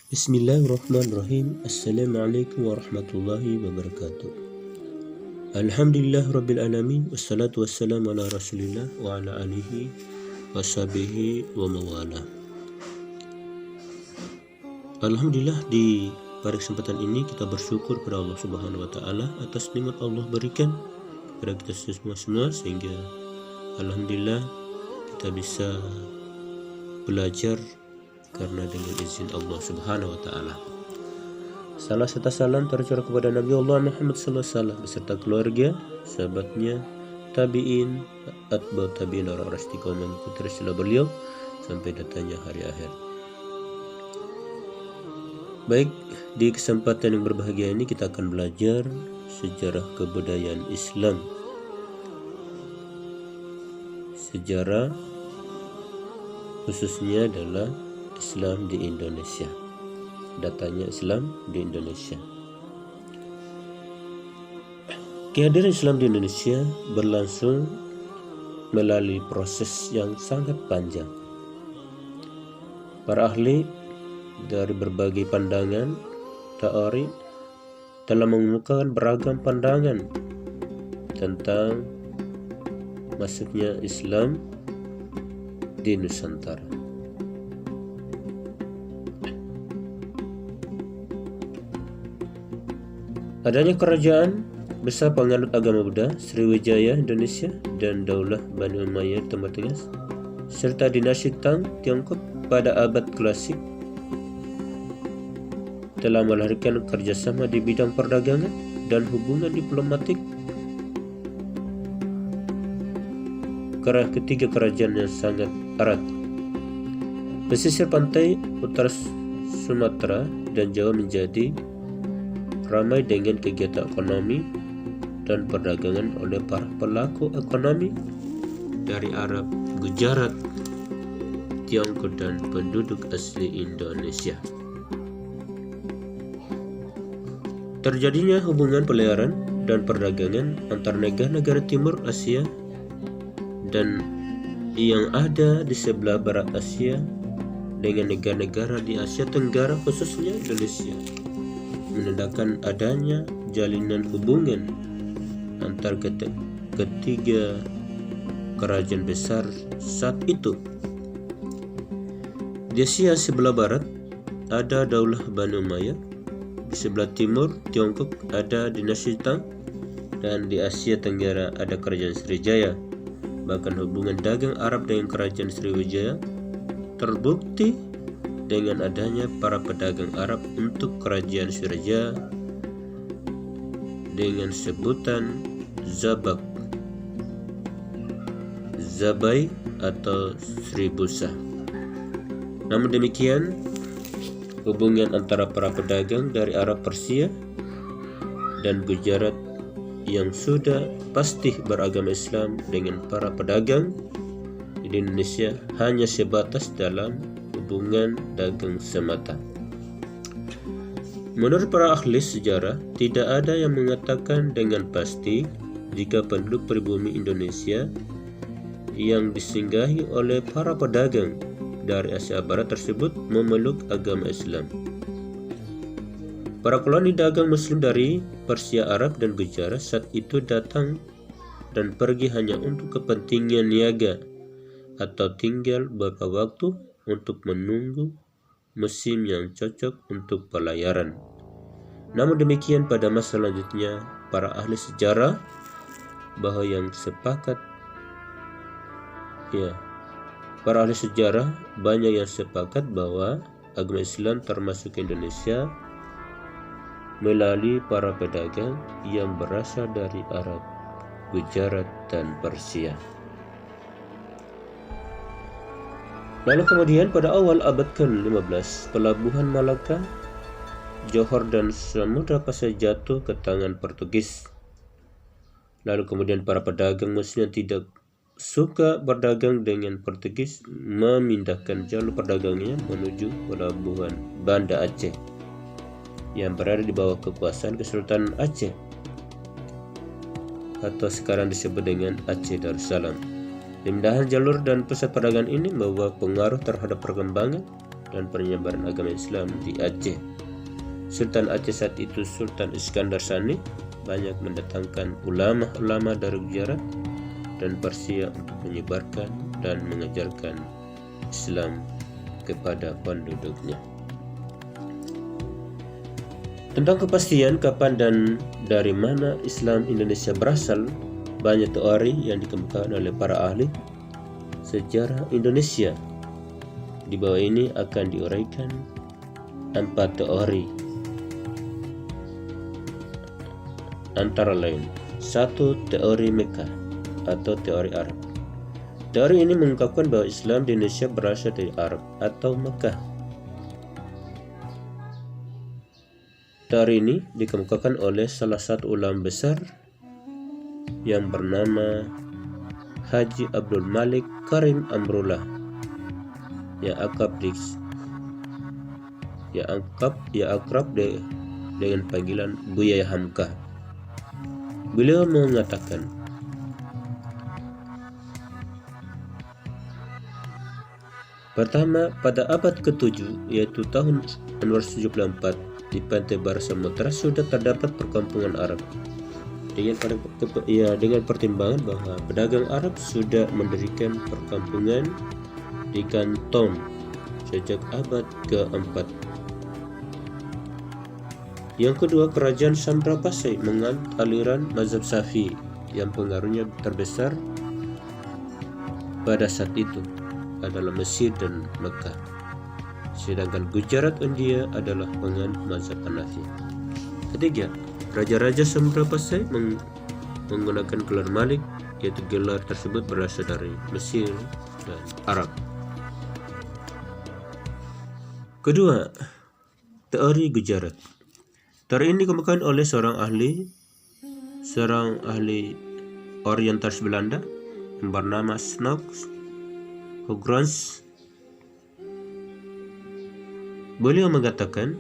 Bismillahirrahmanirrahim. Assalamualaikum warahmatullahi wabarakatuh. Alhamdulillah rabbil alamin. Wassalatu wassalamu ala rasulillah wa ala alihi wa sahbihi wa mawala. Alhamdulillah, di pada kesempatan ini kita bersyukur kepada Allah Subhanahu wa taala atas nikmat Allah berikan kepada kita semua sehingga alhamdulillah kita bisa belajar karena dengan izin Allah Subhanahu wa taala. Salam serta salam tercurah kepada Nabi Allah Muhammad sallallahu alaihi wasallam beserta keluarga, sahabatnya, tabi'in, atba'ut tabi'in, orang-orang istiqomah mengikuti risalah beliau sampai datangnya hari akhir. Baik, di kesempatan yang berbahagia ini kita akan belajar sejarah kebudayaan Islam. Sejarah khususnya adalah Islam di Indonesia. Datanya Islam di Indonesia. Kehadiran Islam di Indonesia berlangsung melalui proses yang sangat panjang. Para ahli dari berbagai pandangan teori telah mengemukakan beragam pandangan tentang masuknya Islam di Nusantara. Adanya kerajaan besar penganut agama Buddha, Sriwijaya Indonesia dan Daulah Bani Umayyah Timur Tengah, serta dinasti Tang Tiongkok pada abad klasik telah melahirkan kerjasama di bidang perdagangan dan hubungan diplomatik. Ketiga kerajaan yang sangat erat. Pesisir pantai utara Sumatera dan Jawa menjadi ramai dengan kegiatan ekonomi dan perdagangan oleh para pelaku ekonomi dari Arab, Gujarat, Tiongkok dan penduduk asli Indonesia. Terjadinya hubungan pelayaran dan perdagangan antar negara-negara Timur Asia dan yang ada di sebelah barat Asia dengan negara-negara di Asia Tenggara khususnya Indonesia menandakan adanya jalinan hubungan antar ketiga kerajaan besar saat itu. Di Asia sebelah barat ada Daulah Bani Umayyah, di sebelah timur Tiongkok ada dinasti Tang, dan di Asia Tenggara ada kerajaan Sriwijaya. Bahkan hubungan dagang Arab dengan kerajaan Sriwijaya terbukti dengan adanya para pedagang Arab untuk kerajaan Sriwijaya dengan sebutan Zabai atau Sribusa. Namun demikian, hubungan antara para pedagang dari Arab Persia dan Gujarat yang sudah pasti beragama Islam dengan para pedagang di Indonesia hanya sebatas dalam hubungan dagang semata. Menurut para ahli sejarah, tidak ada yang mengatakan dengan pasti jika penduduk pribumi Indonesia yang disinggahi oleh para pedagang dari Asia Barat tersebut memeluk agama Islam. Para koloni dagang Muslim dari Persia, Arab, dan Gujarat saat itu datang dan pergi hanya untuk kepentingan niaga atau tinggal beberapa waktu untuk menunggu musim yang cocok untuk pelayaran. Namun demikian, pada masa selanjutnya para ahli sejarah banyak yang sepakat bahwa agama Islam termasuk ke Indonesia melalui para pedagang yang berasal dari Arab, Gujarat, dan Persia. Lalu kemudian pada awal abad ke-15, pelabuhan Malaka, Johor, dan Samudra Pasai jatuh ke tangan Portugis. Lalu kemudian para pedagang Muslim yang tidak suka berdagang dengan Portugis memindahkan jalur perdagangnya menuju pelabuhan Banda Aceh yang berada di bawah kekuasaan Kesultanan Aceh atau sekarang disebut dengan Aceh Darussalam. Pemindahan jalur dan pusat perdagangan ini membawa pengaruh terhadap perkembangan dan penyebaran agama Islam di Aceh. Sultan Aceh saat itu, Sultan Iskandar Sani, banyak mendatangkan ulama-ulama dari Gujarat dan Persia untuk menyebarkan dan mengajarkan Islam kepada penduduknya. Tentang kepastian kapan dan dari mana Islam Indonesia berasal, banyak teori yang dikemukakan oleh para ahli sejarah Indonesia. Di bawah ini akan diuraikan 4 teori, antara lain: 1. Teori Mekah atau teori Arab. Teori ini mengungkapkan bahwa Islam di Indonesia berasal dari Arab atau Mekah. Teori ini dikemukakan oleh salah satu ulama besar yang bernama Haji Abdul Malik Karim Amrullah, yang akrab dengan panggilan Buya Hamka. Beliau mengatakan, pertama, pada abad ke-7, yaitu tahun 1974, di pantai barat Samudra sudah terdapat perkampungan Arab dengan pertimbangan bahwa pedagang Arab sudah mendirikan perkampungan di Kanton sejak abad ke-4. Yang kedua, kerajaan Samudra Pasai menganut aliran mazhab Syafi'i yang pengaruhnya terbesar pada saat itu adalah Mesir dan Mekah. Sedangkan Gujarat India adalah penganut mazhab Hanafi. Ketiga, raja-raja Samudra Pasai menggunakan gelar Malik, yaitu gelar tersebut berasal dari Mesir dan Arab. Kedua, teori Gujarat. Teori ini dikemukakan oleh seorang ahli orientalis Belanda yang bernama Snox Hograns. Beliau mengatakan,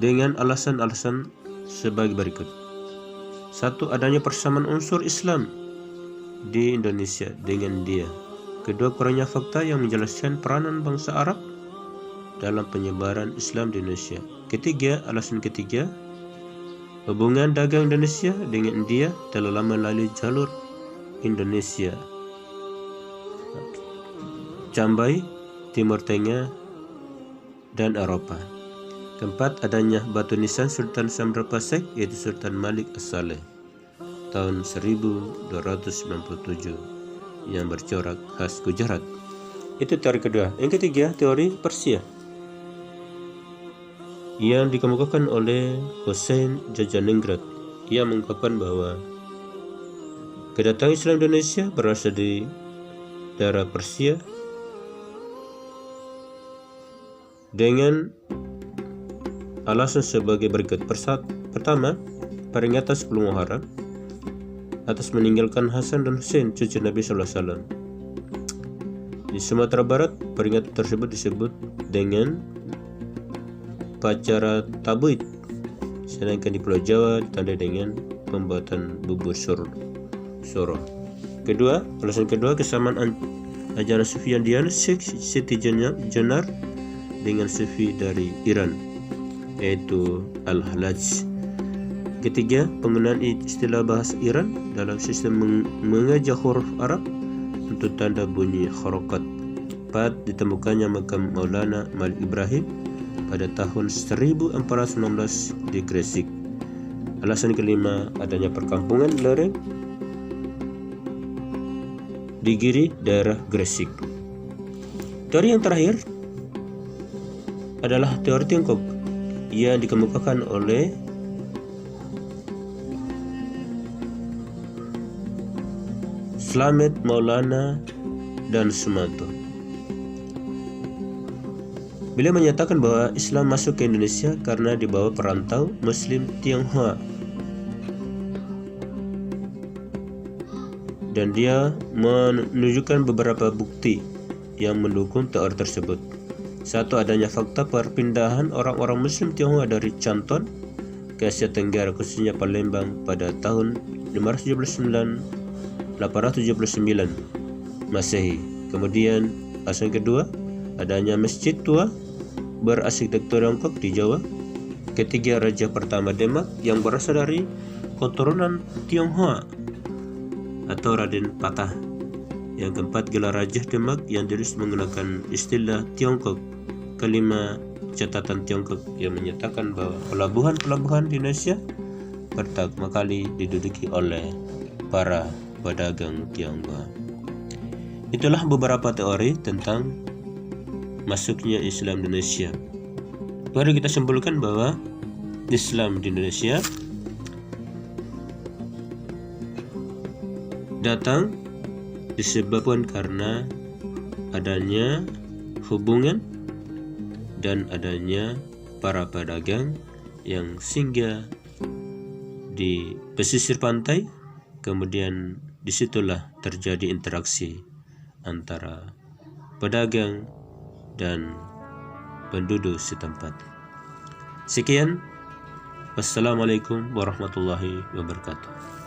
dengan alasan-alasan sebagai berikut. 1. Adanya persamaan unsur Islam di Indonesia dengan India. Kedua, kurangnya fakta yang menjelaskan peranan bangsa Arab dalam penyebaran Islam di Indonesia. Alasan ketiga, hubungan dagang Indonesia dengan India telah lama melalui jalur Indonesia, Cambai, Timur Tengah, dan Eropa. Keempat, adanya batu nisan Sultan Samudra Pasai, yaitu Sultan Malik As-Saleh tahun 1297 yang bercorak khas Gujarat. Itu teori kedua. Yang ketiga, teori Persia yang dikemukakan oleh Hussein Jajaningrat. Ia mengungkapkan bahwa kedatangan Islam Indonesia berasal dari daerah Persia dengan alasan sebagai berikut. Pertama, peringatan 10 Muharram atas meninggalkan Hasan dan Hussein, cucu Nabi SAW. Di Sumatera Barat, peringatan tersebut disebut dengan Pacara Tabuid, sedangkan di Pulau Jawa ditandai dengan pembuatan bubur soro. Alasan kedua, kesamaan ajaran Sufi yang dianut Siti Jenar dengan Sufi dari Iran, yaitu Al-Halaj. Ketiga, penggunaan istilah bahasa Iran dalam sistem mengajar huruf Arab untuk tanda bunyi harokat. 4. Ditemukannya makam Maulana Malik Ibrahim pada tahun 1416 di Gresik. Alasan kelima, adanya perkampungan lereng di Giri, daerah Gresik. Teori yang terakhir adalah teori Tiongkok yang dikemukakan oleh Slamet Maulana dan Sumanto. Beliau menyatakan bahwa Islam masuk ke Indonesia karena dibawa perantau Muslim Tionghoa, dan dia menunjukkan beberapa bukti yang mendukung teori tersebut. 1. Adanya fakta perpindahan orang-orang Muslim Tionghoa dari Canton ke Asia Tenggara, khususnya Palembang pada tahun 879 Masehi. Kemudian asal kedua, adanya masjid tua berarsitektur Tiongkok di Jawa. Ketiga, raja pertama Demak yang berasal dari keturunan Tionghoa atau Raden Patah. Yang keempat, gelar Raja Demak yang ditulis menggunakan istilah Tiongkok. Kelima, catatan Tiongkok yang menyatakan bahwa pelabuhan-pelabuhan di Indonesia pertama kali diduduki oleh para pedagang Tionghoa. Itulah beberapa teori tentang masuknya Islam di Indonesia. Mari kita simpulkan bahwa Islam di Indonesia datang disebabkan karena adanya hubungan dan adanya para pedagang yang singgah di pesisir pantai. Kemudian disitulah terjadi interaksi antara pedagang dan penduduk setempat. Sekian, wassalamualaikum warahmatullahi wabarakatuh.